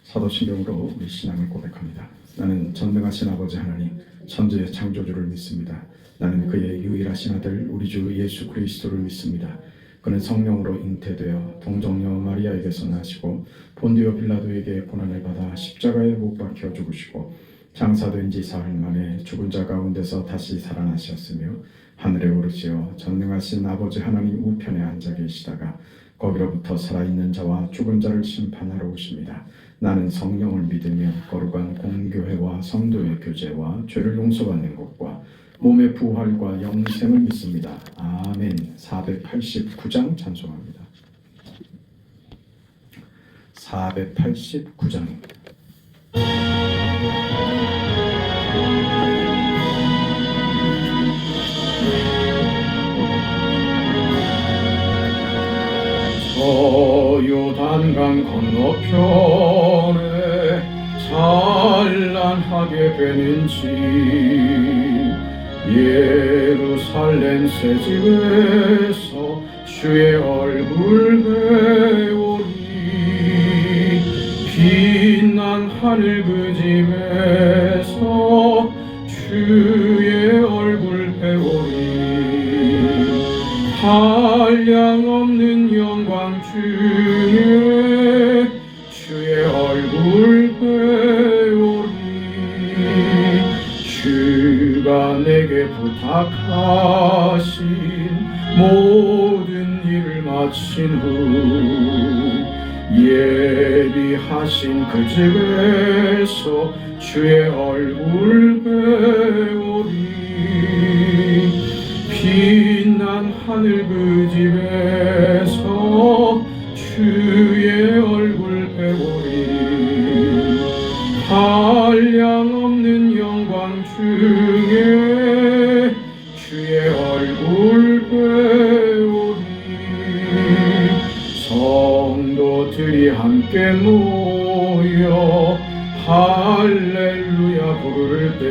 사도신경으로 우리 신앙을 고백합니다. 나는 전능하신 아버지 하나님, 천지의 창조주를 믿습니다. 나는 그의 유일하신 아들 우리 주 예수 그리스도를 믿습니다. 그는 성령으로 잉태되어 동정녀 마리아에게서 나시고 본디오 빌라도에게 고난을 받아 십자가에 못 박혀 죽으시고 장사된 지 사흘 만에 죽은 자 가운데서 다시 살아나셨으며 하늘에 오르시어 전능하신 아버지 하나님 우편에 앉아 계시다가 거기로부터 살아있는 자와 죽은 자를 심판하러 오십니다. 나는 성령을 믿으며 거룩한 공교회와 성도의 교제와 죄를 용서받는 것과 몸의 부활과 영생을 믿습니다. 아멘. 489장 찬송합니다. 489장입니다. 요단강 건너편에 찬란하게 배는 집 예루살렘 새 집에서 주의 얼굴 배우리 빛난 하늘 그 집에서 주의 얼굴 배우리 한량없는 영광 중에 주의 얼굴 배우리 주가 내게 부탁하신 모든 일을 마친 후 예비하신 그 집에서 주의 얼굴 배우리 빛난 하늘 그 집에서 주의 얼굴 배우리 한량없는 영광 중에 주의 얼굴 배우리 성도들이 함께 모여 할렐루야 부를 때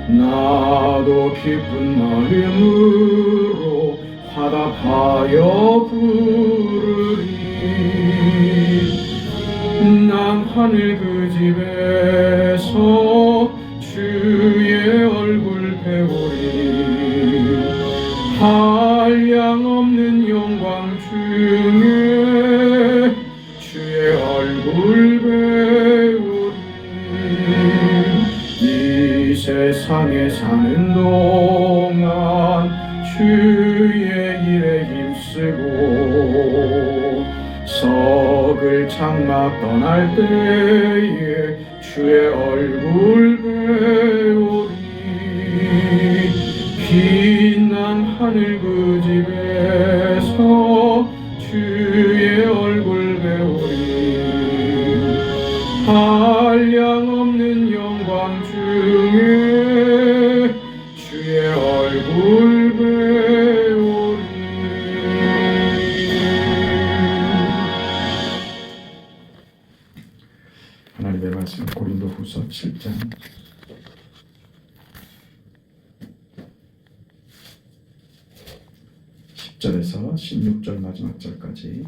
나도 기쁜 마음으로 화답하여 부르리 난 하늘 그 집에서 주의 얼굴 배우리 한량없는 영광 중에 주의 얼굴 배우리 이 세상에 사는 동안 주의 일에 힘쓰고 석을 장막 떠날 때에 주의 얼굴 배우리 빛난 하늘 그 집에서 주의 얼굴 배우리 한량없는 영광 중에 주의 얼굴 배우리 하나님의 말씀 고린도후서 7장 10절에서 16절 마지막 절까지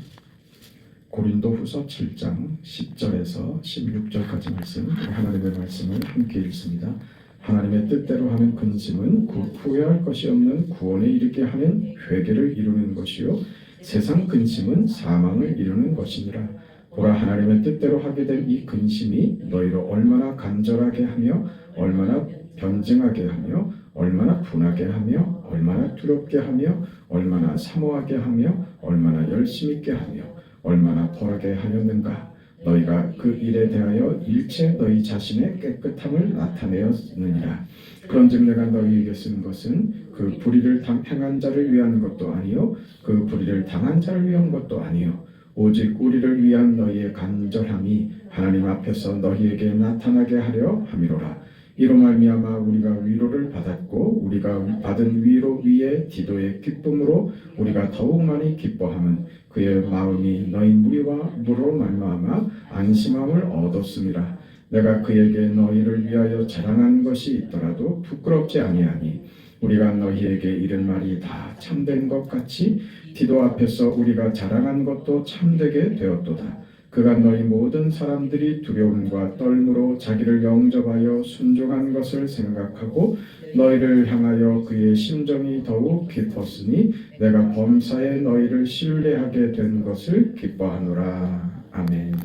고린도후서 7장 10절에서 16절까지 말씀 하나님의 말씀을 함께 읽습니다. 하나님의 뜻대로 하는 근심은 후회할 것이 없는 구원에 이르게 하는 회개를 이루는 것이요 세상 근심은 사망을 이루는 것이니라. 보라 하나님의 뜻대로 하게 된 이 근심이 너희로 얼마나 간절하게 하며 얼마나 변증하게 하며 얼마나 분하게 하며 얼마나 두렵게 하며 얼마나 사모하게 하며 얼마나 열심 있게 하며 얼마나 벌하게 하였는가. 너희가 그 일에 대하여 일체 너희 자신의 깨끗함을 나타내었느니라. 그런즉 내가 너희에게 쓴 것은 그 불의를 행한 자를 위한 것도 아니요 그 불의를 당한 자를 위한 것도 아니요 오직 우리를 위한 너희의 간절함이 하나님 앞에서 너희에게 나타나게 하려 함이로라. 이로 말미암아 우리가 위로를 받았고 우리가 받은 위로 위에 디도의 기쁨으로 우리가 더욱 많이 기뻐함은 그의 마음이 너희 무리로 말미암아 안심함을 얻었음이라. 내가 그에게 너희를 위하여 자랑한 것이 있더라도 부끄럽지 아니하니 우리가 너희에게 이른 말이 다 참된 것 같이 디도 앞에서 우리가 자랑한 것도 참되게 되었도다. 그가 너희 모든 사람들이 두려움과 떨므로 자기를 영접하여 순종한 것을 생각하고 너희를 향하여 그의 심정이 더욱 깊었으니 내가 범사에 너희를 신뢰하게 된 것을 기뻐하노라. 아멘.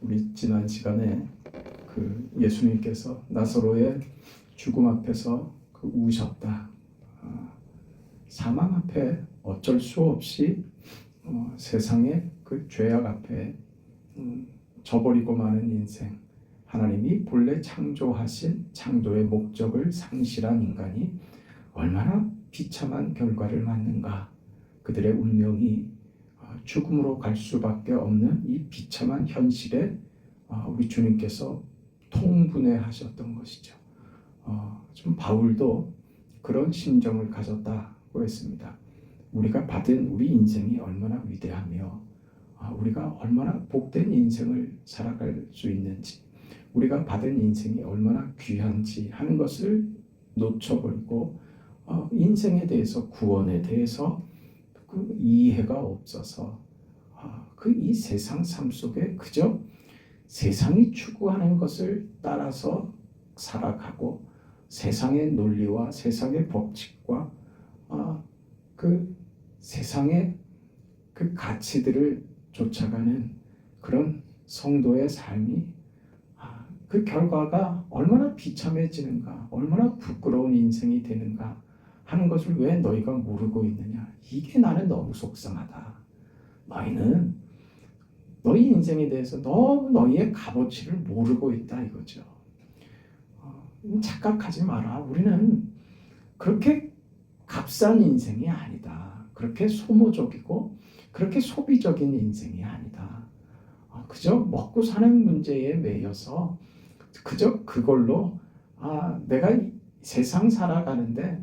우리 지난 시간에 그 예수님께서 나사로의 죽음 앞에서 우셨다. 사망 앞에 어쩔 수 없이 세상의 그 죄악 앞에 저버리고 마는 인생, 하나님이 본래 창조하신 창조의 목적을 상실한 인간이 얼마나 비참한 결과를 맞는가. 그들의 운명이 죽음으로 갈 수밖에 없는 이 비참한 현실에 우리 주님께서 통분해하셨던 것이죠. 좀 바울도 그런 심정을 가졌다고 했습니다. 우리가 받은 우리 인생이 얼마나 위대하며 우리가 얼마나 복된 인생을 살아갈 수 있는지, 우리가 받은 인생이 얼마나 귀한지 하는 것을 놓쳐버리고 인생에 대해서, 구원에 대해서 그 이해가 없어서 그 이 세상 삶 속에 그저 세상이 추구하는 것을 따라서 살아가고 세상의 논리와 세상의 법칙과 그 세상의 그 가치들을 쫓아가는 그런 성도의 삶이 그 결과가 얼마나 비참해지는가, 얼마나 부끄러운 인생이 되는가 하는 것을 왜 너희가 모르고 있느냐. 이게 나는 너무 속상하다. 너희는 너희 인생에 대해서 너무 너희의 값어치를 모르고 있다 이거죠. 착각하지 마라. 우리는 그렇게 값싼 인생이 아니다. 그렇게 소모적이고 그렇게 소비적인 인생이 아니다. 그저 먹고 사는 문제에 매여서 그저 그걸로 내가 세상 살아가는데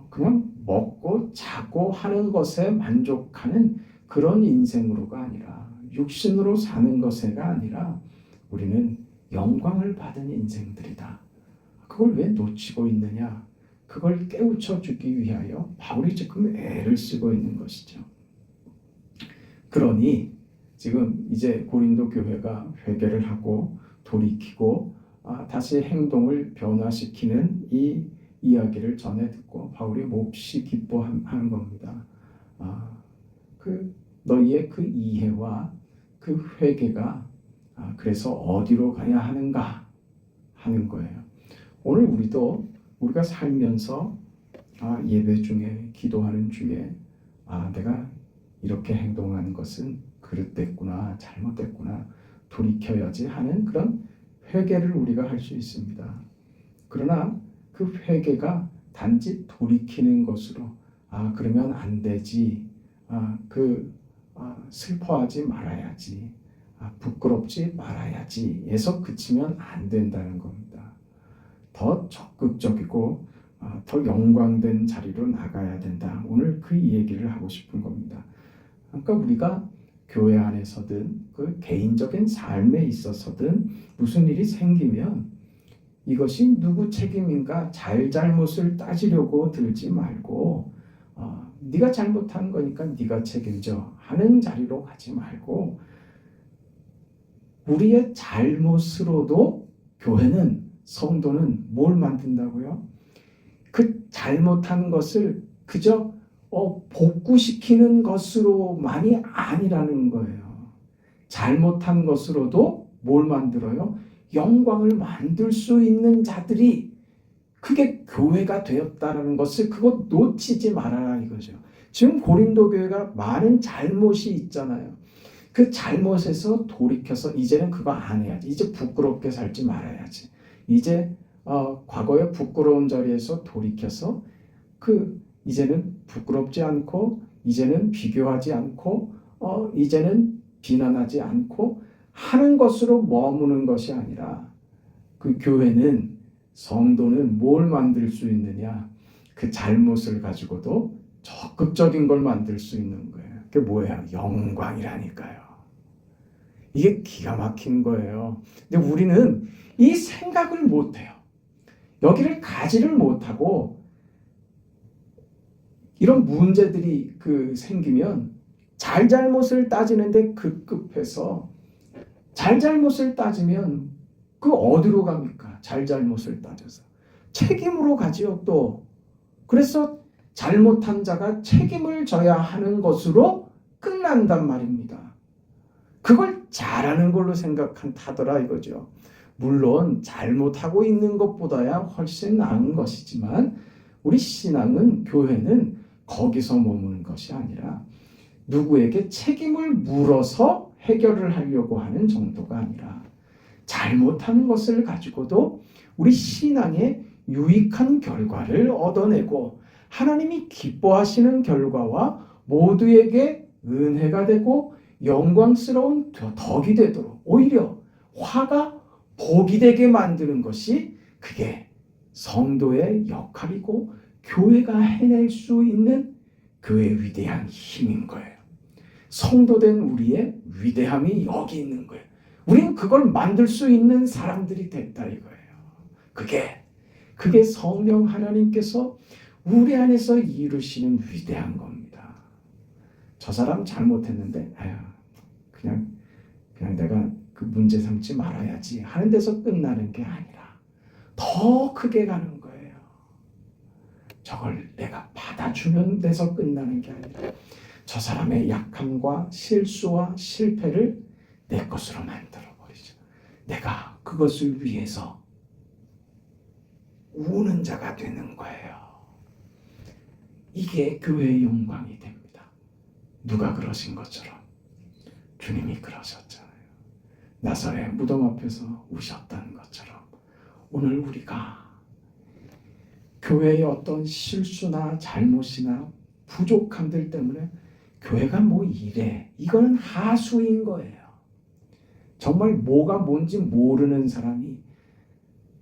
그냥 먹고 자고 하는 것에 만족하는 그런 인생으로가 아니라, 육신으로 사는 것에가 아니라 우리는 영광을 받은 인생들이다. 그걸 왜 놓치고 있느냐? 그걸 깨우쳐 주기 위하여 바울이 지금 애를 쓰고 있는 것이죠. 그러니 지금 이제 고린도 교회가 회개를 하고 돌이키고 다시 행동을 변화시키는 이 이야기를 전해 듣고 바울이 몹시 기뻐하는 겁니다. 그 너희의 그 이해와 그 회개가 그래서 어디로 가야 하는가 하는 거예요. 오늘 우리가 살면서 예배 중에, 기도하는 중에 내가 이렇게 행동하는 것은 그릇됐구나, 잘못됐구나, 돌이켜야지 하는 그런 회개를 우리가 할 수 있습니다. 그러나 그 회개가 단지 돌이키는 것으로 그러면 안 되지, 슬퍼하지 말아야지, 부끄럽지 말아야지 에서 그치면 안 된다는 겁니다. 더 적극적이고 더 영광된 자리로 나가야 된다. 오늘 그 얘기를 하고 싶은 겁니다. 그러니까 우리가 교회 안에서든 그 개인적인 삶에 있어서든 무슨 일이 생기면 이것이 누구 책임인가 잘잘못을 따지려고 들지 말고 네가 잘못한 거니까 네가 책임져 하는 자리로 가지 말고, 우리의 잘못으로도 교회는, 성도는 뭘 만든다고요? 그 잘못한 것을 그저 복구시키는 것으로만이 아니라는 거예요. 잘못한 것으로도 뭘 만들어요? 영광을 만들 수 있는 자들이, 그게 교회가 되었다는 것을 그거 놓치지 말아라 이거죠. 지금 고린도 교회가 많은 잘못이 있잖아요. 그 잘못에서 돌이켜서 이제는 그거 안 해야지. 이제 부끄럽게 살지 말아야지. 이제 과거의 부끄러운 자리에서 돌이켜서 이제는 부끄럽지 않고, 이제는 비교하지 않고, 이제는 비난하지 않고 하는 것으로 머무는 것이 아니라, 그 교회는, 성도는 뭘 만들 수 있느냐? 그 잘못을 가지고도 적극적인 걸 만들 수 있는 거예요. 그게 뭐예요? 영광이라니까요. 이게 기가 막힌 거예요. 근데 우리는 이 생각을 못해요. 여기를 가지를 못하고 이런 문제들이 생기면 잘잘못을 따지는데 급급해서 잘잘못을 따지면 어디로 갑니까? 잘잘못을 따져서 책임으로 가지요. 또 그래서 잘못한 자가 책임을 져야 하는 것으로 끝난단 말입니다. 그걸 잘하는 걸로 생각하더라 이거죠. 물론 잘못하고 있는 것보다야 훨씬 나은 것이지만 우리 신앙은, 교회는 거기서 머무는 것이 아니라 누구에게 책임을 물어서 해결을 하려고 하는 정도가 아니라 잘못하는 것을 가지고도 우리 신앙에 유익한 결과를 얻어내고 하나님이 기뻐하시는 결과와 모두에게 은혜가 되고 영광스러운 덕이 되도록 오히려 화가 복이 되게 만드는 것이 그게 성도의 역할이고 교회가 해낼 수 있는 그의 위대한 힘인 거예요. 성도된 우리의 위대함이 여기 있는 거예요. 우리는 그걸 만들 수 있는 사람들이 됐다 이거예요. 그게 성령 하나님께서 우리 안에서 이루시는 위대한 겁니다. 저 사람 잘못했는데 그냥 내가 그 문제 삼지 말아야지 하는 데서 끝나는 게 아니라 더 크게 가는 거예요. 저걸 내가 받아주는 데서 끝나는 게 아니라 저 사람의 약함과 실수와 실패를 내 것으로 만들어버리죠. 내가 그것을 위해서 우는 자가 되는 거예요. 이게 교회의 영광이 됩니다. 누가 그러신 것처럼 주님이 그러셨잖아요. 나사렛 무덤 앞에서 우셨다는 것처럼 오늘 우리가 교회의 어떤 실수나 잘못이나 부족함들 때문에 교회가 뭐 이래, 이거는 하수인 거예요. 정말 뭐가 뭔지 모르는 사람이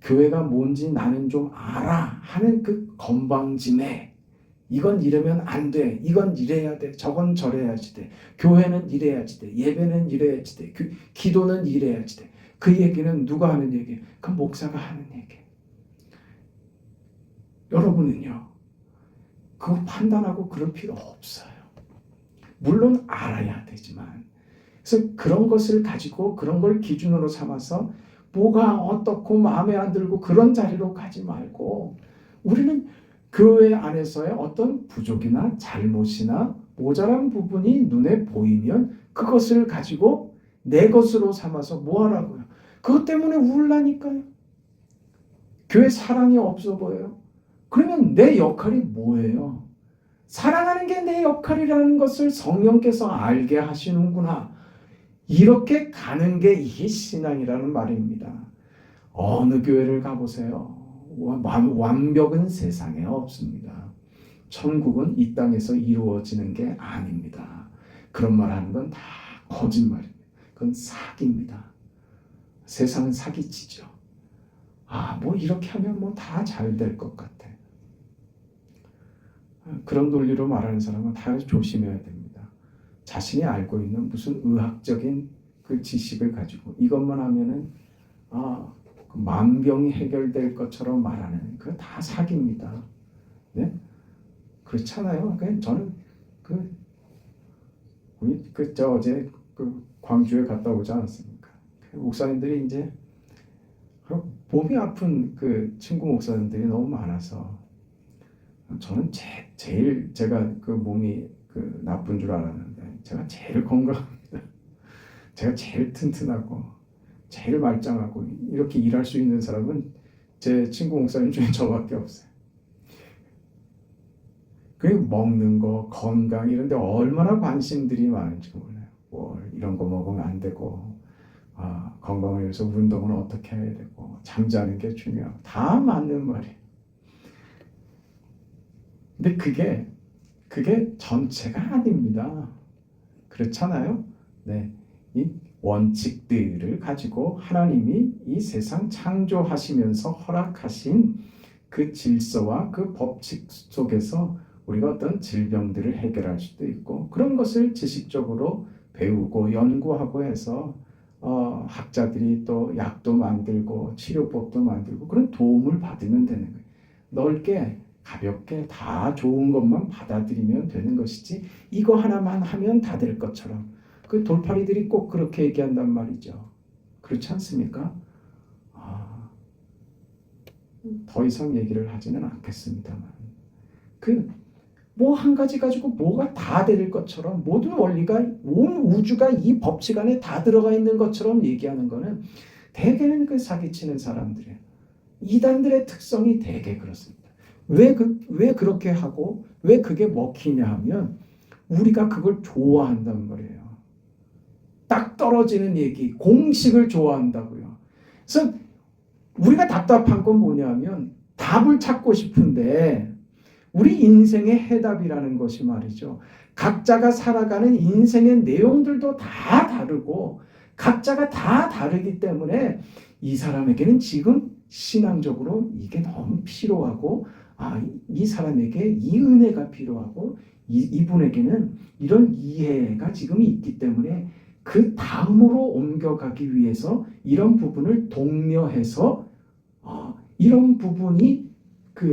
교회가 뭔지 나는 좀 알아 하는 그 건방짐에 이건 이러면 안 돼, 이건 이래야 돼, 저건 저래야지 돼, 교회는 이래야지 돼, 예배는 이래야지 돼, 기도는 이래야지 돼. 그 얘기는 누가 하는 얘기예요? 그 목사가 하는 얘기예요. 여러분은요, 그거 판단하고 그럴 필요 없어요. 물론 알아야 되지만, 그래서 그런 것을 가지고 그런 걸 기준으로 삼아서 뭐가 어떻고 마음에 안 들고 그런 자리로 가지 말고 우리는 교회 안에서의 어떤 부족이나 잘못이나 모자란 부분이 눈에 보이면 그것을 가지고 내 것으로 삼아서 뭐 하라고요? 그것 때문에 울라니까요. 교회 사랑이 없어 보여요. 그러면 내 역할이 뭐예요? 사랑하는 게 내 역할이라는 것을 성령께서 알게 하시는구나. 이렇게 가는 게 이게 신앙이라는 말입니다. 어느 교회를 가보세요. 완벽은 세상에 없습니다. 천국은 이 땅에서 이루어지는 게 아닙니다. 그런 말 하는 건 다 거짓말입니다. 그건 사기입니다. 세상은 사기치죠. 뭐 이렇게 하면 뭐 다 잘 될 것 같아. 그런 논리로 말하는 사람은 다 조심해야 됩니다. 자신이 알고 있는 무슨 의학적인 그 지식을 가지고 이것만 하면은 그 만병이 해결될 것처럼 말하는 그거 다 사기입니다. 네? 그렇잖아요. 저는 어제 광주에 갔다 오지 않았습니까? 목사님들이 이제 몸이 아픈 그 친구 목사님들이 너무 많아서 저는 제일 제가 그 몸이 나쁜 줄 알았는데 제가 제일 건강합니다. 제가 제일 튼튼하고 제일 말짱하고 이렇게 일할 수 있는 사람은 제 친구 목사님 중에 저밖에 없어요. 그리고 먹는 거, 건강 이런 데 얼마나 관심들이 많은지 몰라요. 이런 거 먹으면 안 되고 건강을 위해서 운동은 어떻게 해야 되고 잠자는 게 중요하고 다 맞는 말이에요. 근데 그게 전체가 아닙니다. 그렇잖아요. 네, 이 원칙들을 가지고 하나님이 이 세상 창조하시면서 허락하신 그 질서와 그 법칙 속에서 우리가 어떤 질병들을 해결할 수도 있고 그런 것을 지식적으로 배우고 연구하고 해서 학자들이 또 약도 만들고 치료법도 만들고 그런 도움을 받으면 되는 거예요. 넓게 가볍게 다 좋은 것만 받아들이면 되는 것이지 이거 하나만 하면 다 될 것처럼 그 돌팔이들이 꼭 그렇게 얘기한단 말이죠. 그렇지 않습니까? 더 이상 얘기를 하지는 않겠습니다만 뭐 한 가지 가지고 뭐가 다 될 것처럼 모든 원리가 온 우주가 이 법칙 안에 다 들어가 있는 것처럼 얘기하는 거는 대개는 그 사기치는 사람들이에요. 이단들의 특성이 대개 그렇습니다. 왜 그렇게 하고 왜 그게 먹히냐 하면 우리가 그걸 좋아한단 말이에요. 딱 떨어지는 얘기, 공식을 좋아한다고요. 그래서 우리가 답답한 건 뭐냐면 답을 찾고 싶은데 우리 인생의 해답이라는 것이 말이죠. 각자가 살아가는 인생의 내용들도 다 다르고 각자가 다 다르기 때문에 이 사람에게는 지금 신앙적으로 이게 너무 필요하고 이 사람에게 이 은혜가 필요하고 이분에게는 이런 이해가 지금 있기 때문에 그 다음으로 옮겨가기 위해서 이런 부분을 독려해서 이런 부분이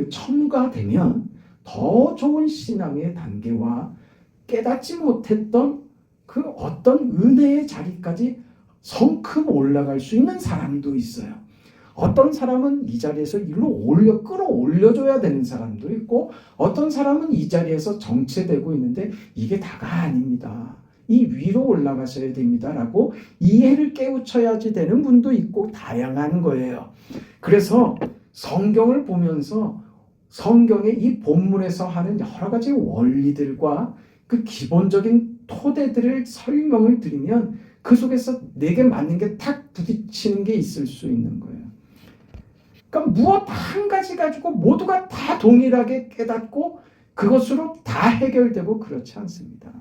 첨가되면 더 좋은 신앙의 단계와 깨닫지 못했던 그 어떤 은혜의 자리까지 성큼 올라갈 수 있는 사람도 있어요. 어떤 사람은 이 자리에서 일로 끌어올려줘야 되는 사람도 있고 어떤 사람은 이 자리에서 정체되고 있는데 이게 다가 아닙니다. 이 위로 올라가셔야 됩니다라고 이해를 깨우쳐야지 되는 분도 있고 다양한 거예요. 그래서 성경을 보면서 성경의 이 본문에서 하는 여러 가지 원리들과 그 기본적인 토대들을 설명을 드리면 그 속에서 내게 맞는 게 탁 부딪히는 게 있을 수 있는 거예요. 그러니까 무엇 한 가지 가지고 모두가 다 동일하게 깨닫고 그것으로 다 해결되고 그렇지 않습니다.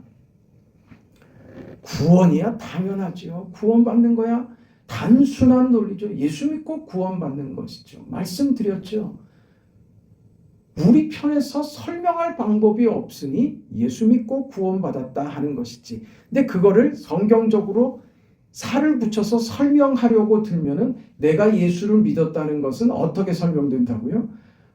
구원이야 당연하죠. 구원받는 거야 단순한 논리죠. 예수 믿고 구원받는 것이죠. 말씀드렸죠. 우리 편에서 설명할 방법이 없으니 예수 믿고 구원받았다 하는 것이지. 근데 그거를 성경적으로 살을 붙여서 설명하려고 들면은 내가 예수를 믿었다는 것은 어떻게 설명된다고요?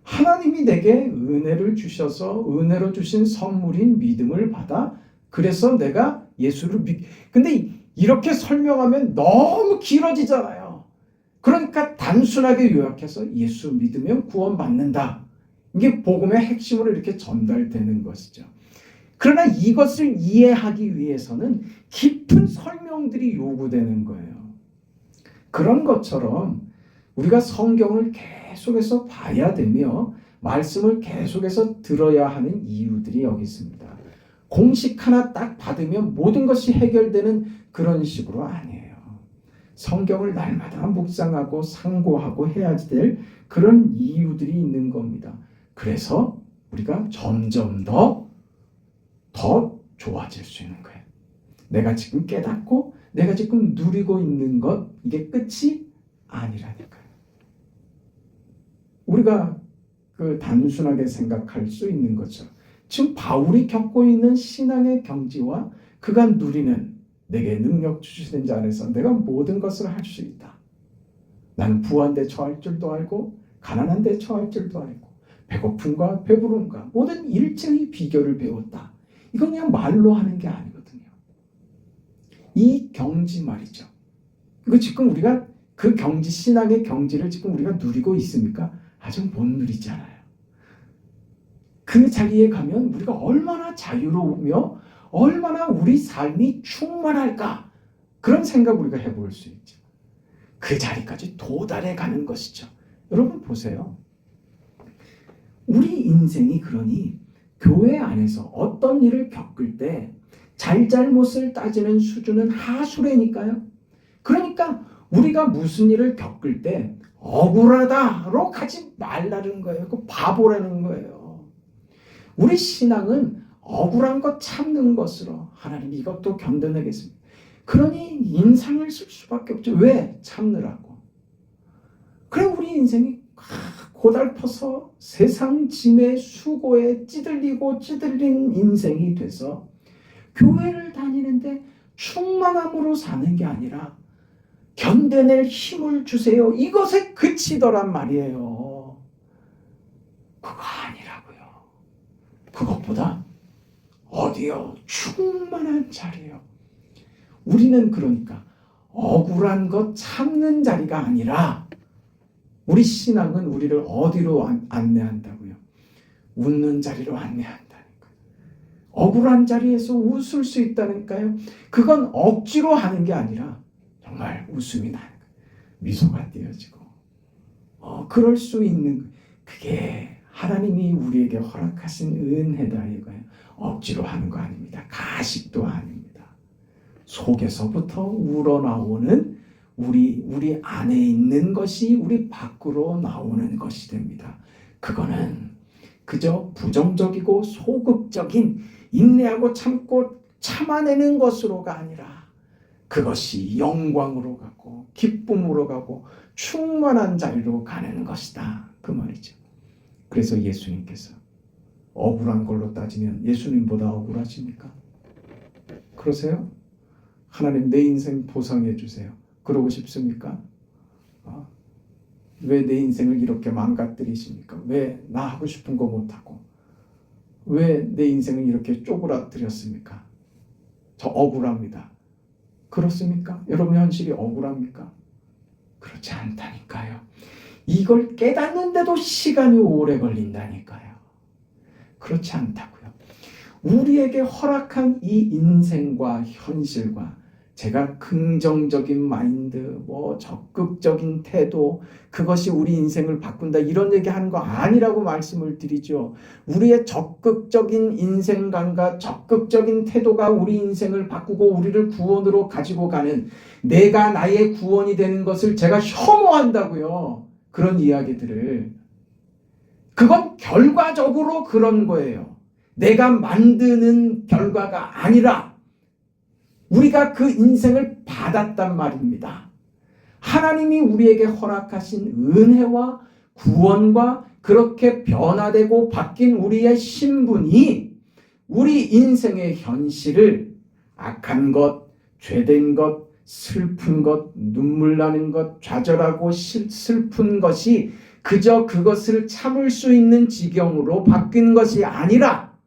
하나님이 내게 은혜를 주셔서 은혜로 주신 선물인 믿음을 받아 그래서 내가 예수를 근데 이렇게 설명하면 너무 길어지잖아요. 그러니까 단순하게 요약해서 예수 믿으면 구원받는다. 이게 복음의 핵심으로 이렇게 전달되는 것이죠. 그러나 이것을 이해하기 위해서는 깊은 설명들이 요구되는 거예요. 그런 것처럼 우리가 성경을 계속해서 봐야 되며 말씀을 계속해서 들어야 하는 이유들이 여기 있습니다. 공식 하나 딱 받으면 모든 것이 해결되는 그런 식으로 아니에요. 성경을 날마다 묵상하고 상고하고 해야 될 그런 이유들이 있는 겁니다. 그래서 우리가 점점 더 좋아질 수 있는 거예요. 내가 지금 깨닫고 내가 지금 누리고 있는 것 이게 끝이 아니라니까요. 우리가 단순하게 생각할 수 있는 거죠. 지금 바울이 겪고 있는 신앙의 경지와 그가 누리는 내게 능력 주시는 자 안에서 내가 모든 것을 할 수 있다. 나는 부한 데 처할 줄도 알고 가난한 데 처할 줄도 알고 배고픔과 배부름과 모든 일체의 비결을 배웠다. 이건 그냥 말로 하는 게 아니거든요. 이 경지 말이죠. 이거 지금 우리가 그 경지, 신앙의 경지를 지금 우리가 누리고 있습니까? 아직 못 누리잖아요. 그 자리에 가면 우리가 얼마나 자유로우며 얼마나 우리 삶이 충만할까 그런 생각 우리가 해볼 수 있죠. 그 자리까지 도달해 가는 것이죠. 여러분 보세요. 우리 인생이 그러니 교회 안에서 어떤 일을 겪을 때 잘잘못을 따지는 수준은 하수래니까요. 그러니까 우리가 무슨 일을 겪을 때 억울하다로 가지 말라는 거예요. 그 바보라는 거예요. 우리 신앙은 억울한 것 참는 것으로 하나님 이것도 견뎌내겠습니다. 그러니 인상을 쓸 수밖에 없죠. 왜? 참느라고. 그래 우리 인생이 고달퍼서 세상 짐의 수고에 찌들린 인생이 돼서 교회를 다니는데 충만함으로 사는 게 아니라 견뎌낼 힘을 주세요. 이것에 그치더란 말이에요. 그거 아니라고요. 그것보다 어디요? 충만한 자리예요. 우리는 그러니까 억울한 것 참는 자리가 아니라 우리 신앙은 우리를 어디로 안내한다고요? 웃는 자리로 안내한다니까요. 억울한 자리에서 웃을 수 있다니까요. 그건 억지로 하는 게 아니라 정말 웃음이 나는 거예요. 미소가 띄어지고 그럴 수 있는 그게 하나님이 우리에게 허락하신 은혜다 이거예요. 억지로 하는 거 아닙니다. 가식도 아닙니다. 속에서부터 우러나오는 우리 안에 있는 것이 우리 밖으로 나오는 것이 됩니다. 그거는 그저 부정적이고 소극적인 인내하고 참고 참아내는 것으로가 아니라 그것이 영광으로 가고 기쁨으로 가고 충만한 자리로 가는 것이다. 그 말이죠. 그래서 예수님께서 억울한 걸로 따지면 예수님보다 억울하십니까? 그러세요? 하나님 내 인생 보상해 주세요. 그러고 싶습니까? 왜 내 인생을 이렇게 망가뜨리십니까? 왜 나 하고 싶은 거 못하고 왜 내 인생을 이렇게 쪼그라뜨렸습니까? 저 억울합니다. 그렇습니까? 여러분 현실이 억울합니까? 그렇지 않다니까요. 이걸 깨닫는데도 시간이 오래 걸린다니까요. 그렇지 않다고요. 우리에게 허락한 이 인생과 현실과 제가 긍정적인 마인드, 적극적인 태도, 그것이 우리 인생을 바꾼다 이런 얘기하는 거 아니라고 말씀을 드리죠. 우리의 적극적인 인생관과 적극적인 태도가 우리 인생을 바꾸고 우리를 구원으로 가지고 가는 내가 나의 구원이 되는 것을 제가 혐오한다고요. 그런 이야기들을. 그건 결과적으로 그런 거예요. 내가 만드는 결과가 아니라 우리가 그 인생을 받았단 말입니다. 하나님이 우리에게 허락하신 은혜와 구원과 그렇게 변화되고 바뀐 우리의 신분이 우리 인생의 현실을 악한 것, 죄된 것, 슬픈 것, 눈물 나는 것, 좌절하고 슬픈 것이 그저 그것을 참을 수 있는 지경으로 바뀐 것이 아니라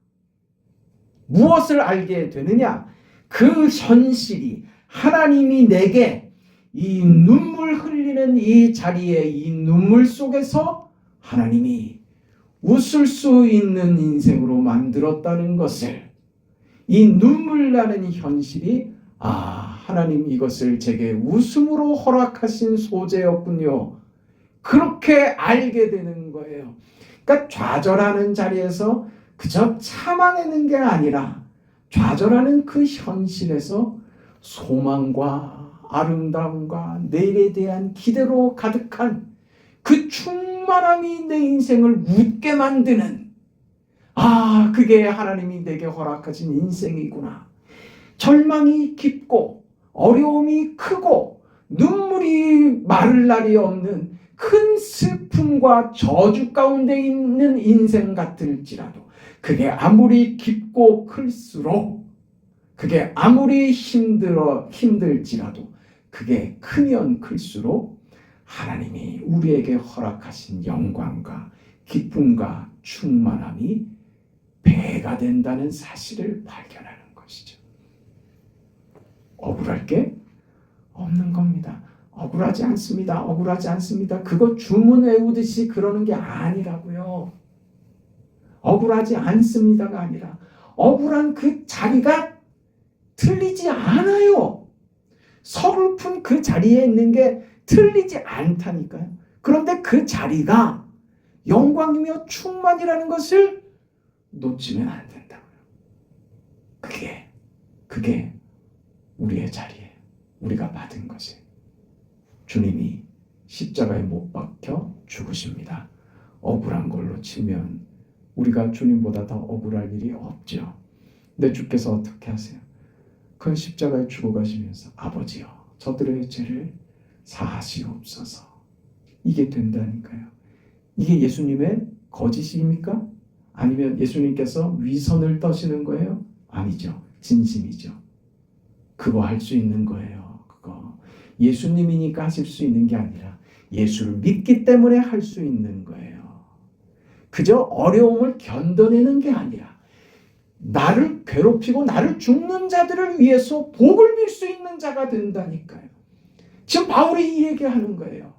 무엇을 알게 되느냐? 그 현실이 하나님이 내게 이 눈물 흘리는 이 자리에 이 눈물 속에서 하나님이 웃을 수 있는 인생으로 만들었다는 것을 이 눈물 나는 현실이 하나님 이것을 제게 웃음으로 허락하신 소재였군요. 그렇게 알게 되는 거예요. 그러니까 좌절하는 자리에서 그저 참아내는 게 아니라 좌절하는 그 현실에서 소망과 아름다움과 내일에 대한 기대로 가득한 그 충만함이 내 인생을 웃게 만드는 그게 하나님이 내게 허락하신 인생이구나. 절망이 깊고 어려움이 크고 눈물이 마를 날이 없는 큰 슬픔과 저주 가운데 있는 인생 같을지라도 그게 아무리 깊고 클수록 그게 아무리 힘들지라도 그게 크면 클수록 하나님이 우리에게 허락하신 영광과 기쁨과 충만함이 배가 된다는 사실을 발견하는 것이죠. 억울할 게 없는 겁니다. 억울하지 않습니다. 억울하지 않습니다. 그거 주문 외우듯이 그러는 게 아니라고요. 억울하지 않습니다가 아니라 억울한 그 자리가 틀리지 않아요. 서글픈 그 자리에 있는 게 틀리지 않다니까요. 그런데 그 자리가 영광이며 충만이라는 것을 놓치면 안 된다고요. 그게 우리의 자리예요. 우리가 받은 것이에요. 주님이 십자가에 못 박혀 죽으십니다. 억울한 걸로 치면 우리가 주님보다 더 억울할 일이 없죠. 근데 주께서 어떻게 하세요? 그 십자가에 죽어가시면서 아버지여 저들의 죄를 사하시옵소서. 이게 된다니까요. 이게 예수님의 거짓입니까? 아니면 예수님께서 위선을 떠시는 거예요? 아니죠. 진심이죠. 그거 할 수 있는 거예요. 그거 예수님이니까 하실 수 있는 게 아니라 예수를 믿기 때문에 할 수 있는 거예요. 그저 어려움을 견뎌내는 게 아니라 나를 괴롭히고 나를 죽는 자들을 위해서 복을 빌 수 있는 자가 된다니까요. 지금 바울이 이 얘기하는 거예요.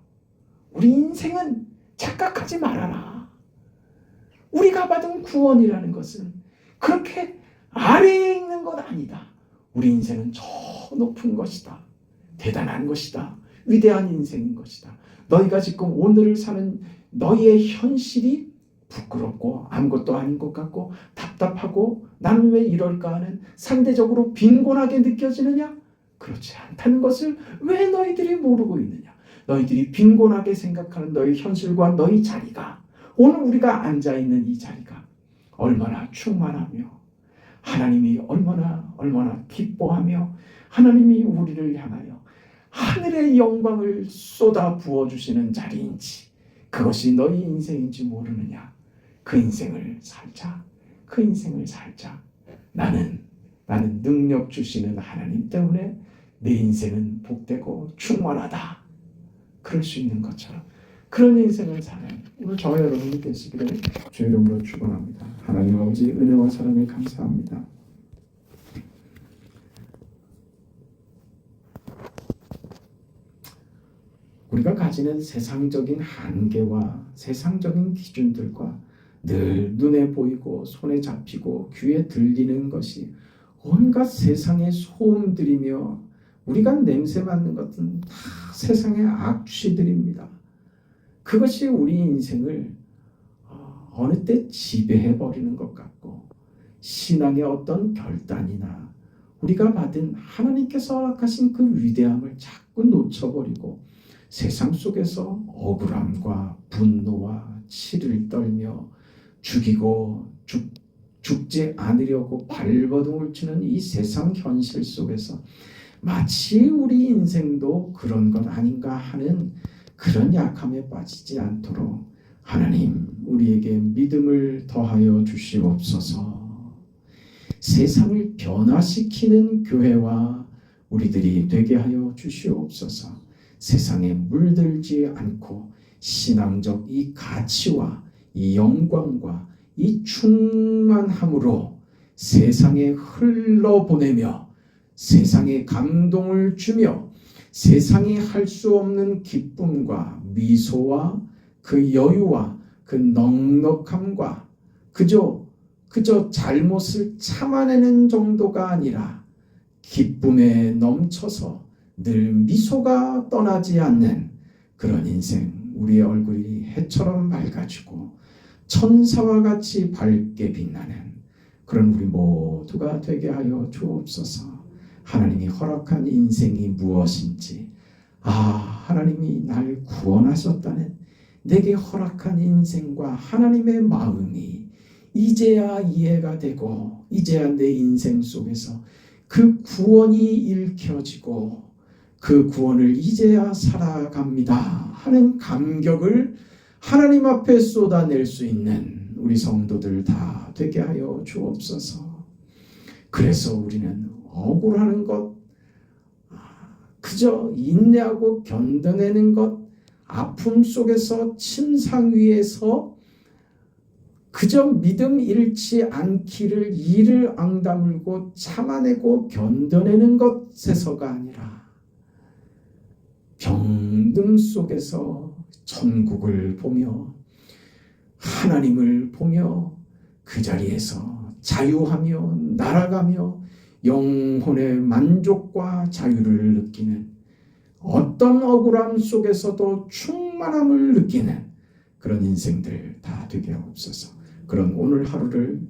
우리 인생은 착각하지 말아라. 우리가 받은 구원이라는 것은 그렇게 아래에 있는 것 아니다. 우리 인생은 저 높은 것이다. 대단한 것이다. 위대한 인생인 것이다. 너희가 지금 오늘을 사는 너희의 현실이 부끄럽고 아무것도 아닌 것 같고 답답하고 나는 왜 이럴까 하는 상대적으로 빈곤하게 느껴지느냐? 그렇지 않다는 것을 왜 너희들이 모르고 있느냐? 너희들이 빈곤하게 생각하는 너희 현실과 너희 자리가, 오늘 우리가 앉아있는 이 자리가 얼마나 충만하며 하나님이 얼마나 기뻐하며 하나님이 우리를 향하여 하늘의 영광을 쏟아 부어주시는 자리인지, 그것이 너희 인생인지 모르느냐? 그 인생을 살자. 그 인생을 살자. 나는 능력 주시는 하나님 때문에 내 인생은 복되고 충만하다. 그럴 수 있는 것처럼 그런 인생을 사는 오늘 저와 여러분이 되시기를 주의 이름으로 축원합니다. 하나님 아버지 은혜와 사랑에 감사합니다. 우리가 가지는 세상적인 한계와 세상적인 기준들과 늘 눈에 보이고 손에 잡히고 귀에 들리는 것이 온갖 세상의 소음들이며 우리가 냄새 맡는 것은 다 세상의 악취들입니다. 그것이 우리 인생을 어느 때 지배해버리는 것 같고 신앙의 어떤 결단이나 우리가 받은 하나님께서 허락하신 그 위대함을 자꾸 놓쳐버리고 세상 속에서 억울함과 분노와 치를 떨며 죽이고 죽지 않으려고 발버둥을 치는 이 세상 현실 속에서 마치 우리 인생도 그런 건 아닌가 하는 그런 약함에 빠지지 않도록 하나님 우리에게 믿음을 더하여 주시옵소서. 세상을 변화시키는 교회와 우리들이 되게 하여 주시옵소서. 세상에 물들지 않고 신앙적 이 가치와 이 영광과 이 충만함으로 세상에 흘러보내며 세상에 감동을 주며 세상이 할 수 없는 기쁨과 미소와 그 여유와 그 넉넉함과 그저 잘못을 참아내는 정도가 아니라 기쁨에 넘쳐서 늘 미소가 떠나지 않는 그런 인생, 우리의 얼굴이 해처럼 맑아지고 천사와 같이 밝게 빛나는 그런 우리 모두가 되게 하여 주옵소서. 하나님이 허락한 인생이 무엇인지, 하나님이 날 구원하셨다는 내게 허락한 인생과 하나님의 마음이 이제야 이해가 되고 이제야 내 인생 속에서 그 구원이 읽혀지고 그 구원을 이제야 살아갑니다 하는 감격을 하나님 앞에 쏟아낼 수 있는 우리 성도들 다 되게 하여 주옵소서. 그래서 우리는 억울하는 것, 그저 인내하고 견뎌내는 것, 아픔 속에서 침상 위에서 그저 믿음 잃지 않기를 이를 앙다물고 참아내고 견뎌내는 것에서가 아니라 병든 속에서 천국을 보며 하나님을 보며 그 자리에서 자유하며 날아가며 영혼의 만족과 자유를 느끼는, 어떤 억울함 속에서도 충만함을 느끼는 그런 인생들 다 되게 하옵소서. 그런 오늘 하루를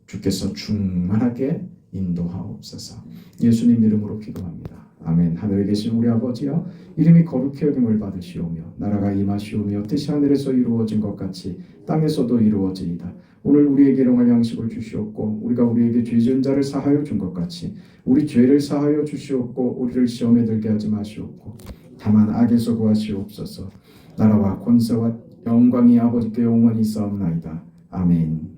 주께서 충만하게 인도하옵소서. 예수님 이름으로 기도합니다. 아멘. 하늘에 계신 우리 아버지여, 이름이 거룩히 여김을 받으시오며 나라가 임하시오며 뜻이 하늘에서 이루어진 것 같이 땅에서도 이루어지이다. 오늘 우리에게 일용할 양식을 주시옵고 우리가 우리에게 죄 지은 자를 사하여 준 것 같이 우리 죄를 사하여 주시옵고 우리를 시험에 들게 하지 마시옵고 다만 악에서 구하시옵소서. 나라와 권세와 영광이 아버지께 영원히 있사옵나이다. 아멘.